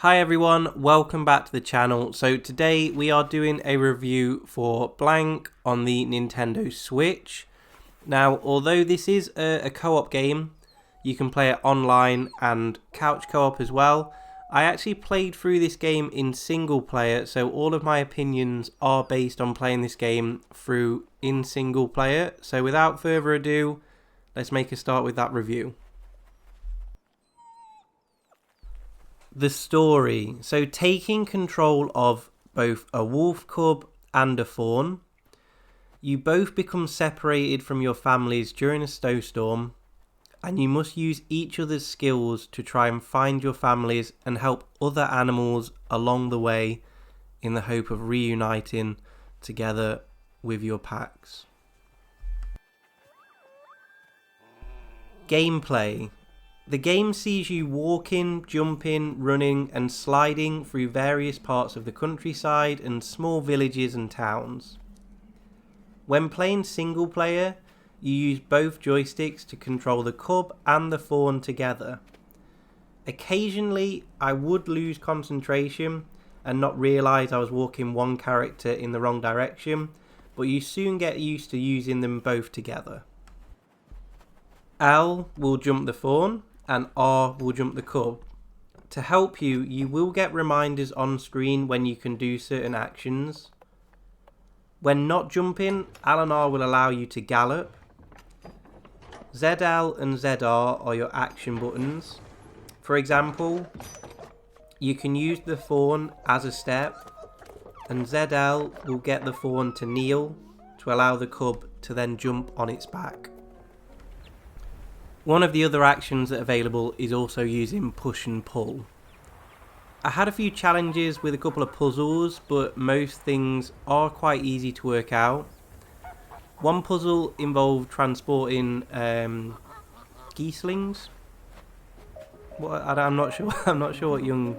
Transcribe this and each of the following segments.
Hi everyone, welcome back to the channel. So today we are doing a review for Blanc on the Nintendo Switch. Now, although this is a co-op game, you can play it online and couch co-op as well. I actually played through this game in single player, so all of my opinions are based on playing this game through in single player. So without further ado, let's make a start with that review. The story. So taking control of both a wolf cub and a fawn, you both become separated from your families during a snowstorm, and you must use each other's skills to try and find your families and help other animals along the way in the hope of reuniting together with your packs. Gameplay. The game sees you walking, jumping, running and sliding through various parts of the countryside and small villages and towns. When playing single player, you use both joysticks to control the cub and the fawn together. Occasionally, I would lose concentration and not realise I was walking one character in the wrong direction, but you soon get used to using them both together. L will jump the fawn, and R will jump the cub. To help you, you will get reminders on screen when you can do certain actions. When not jumping, L and R will allow you to gallop. ZL and ZR are your action buttons. For example, you can use the fawn as a step, and ZL will get the fawn to kneel to allow the cub to then jump on its back. One of the other actions that are available is also using push and pull. I had a few challenges with a couple of puzzles, but most things are quite easy to work out. One puzzle involved transporting geeslings. I'm not sure. I'm not sure what young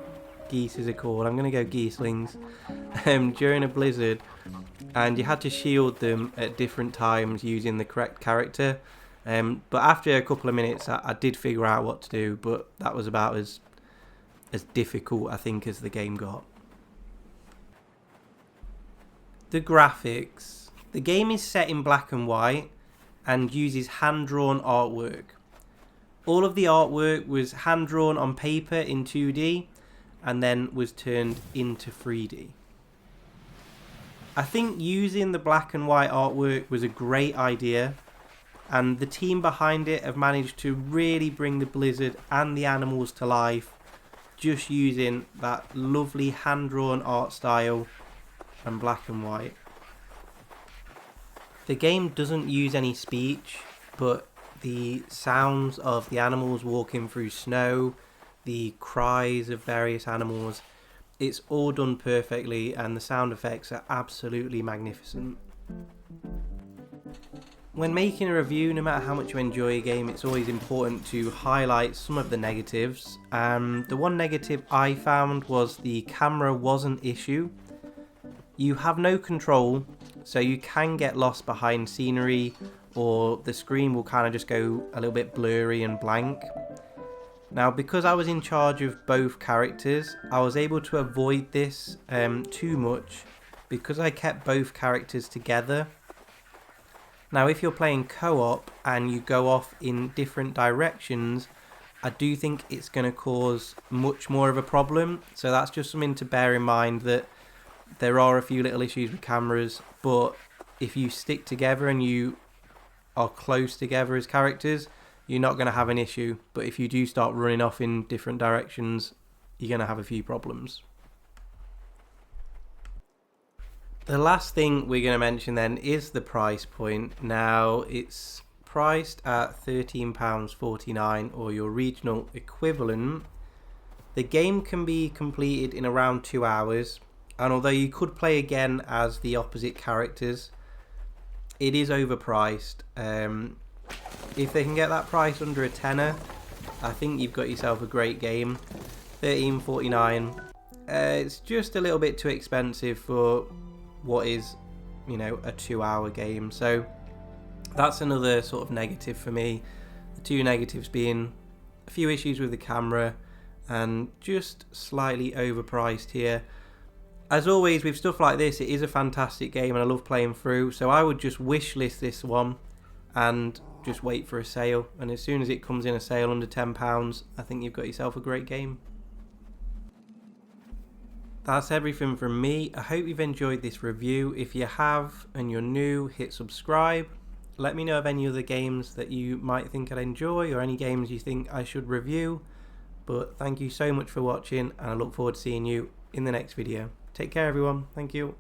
geese are called. I'm going to go geeslings. During a blizzard, and you had to shield them at different times using the correct character. But after a couple of minutes, I did figure out what to do, but that was about as difficult, I think, as the game got. The graphics. The game is set in black and white and uses hand-drawn artwork. All of the artwork was hand-drawn on paper in 2D and then was turned into 3D. I think using the black and white artwork was a great idea, and the team behind it have managed to really bring the blizzard and the animals to life just using that lovely hand-drawn art style and black and white. The game doesn't use any speech, but the sounds of the animals walking through snow, the cries of various animals, it's all done perfectly, and the sound effects are absolutely magnificent. When making a review, no matter how much you enjoy a game, it's always important to highlight some of the negatives. The one negative I found was the camera was an issue. You have no control, so you can get lost behind scenery, or the screen will kind of just go a little bit blurry and blank. Now, because I was in charge of both characters, I was able to avoid this too much because I kept both characters together. Now, if you're playing co-op and you go off in different directions, I do think it's going to cause much more of a problem. So that's just something to bear in mind, that there are a few little issues with cameras, but if you stick together and you are close together as characters, you're not going to have an issue. But if you do start running off in different directions, you're going to have a few problems. The last thing we're going to mention then is the price point. Now, it's priced at £13.49, or your regional equivalent. The game can be completed in around 2 hours, and although you could play again as the opposite characters, it is overpriced. If they can get that price under a tenner, I think you've got yourself a great game. £13.49. It's just a little bit too expensive for what is, a 2-hour game. So that's another sort of negative for me. The two negatives being a few issues with the camera and just slightly overpriced here. As always with stuff like this, it is a fantastic game and I love playing through, so I would just wishlist this one and just wait for a sale, and as soon as it comes in a sale under £10, I think you've got yourself a great game. That's everything from me. I hope you've enjoyed this review. If you have and you're new, hit subscribe. Let me know of any other games that you might think I'd enjoy or any games you think I should review. But thank you so much for watching, and I look forward to seeing you in the next video. Take care everyone. Thank you.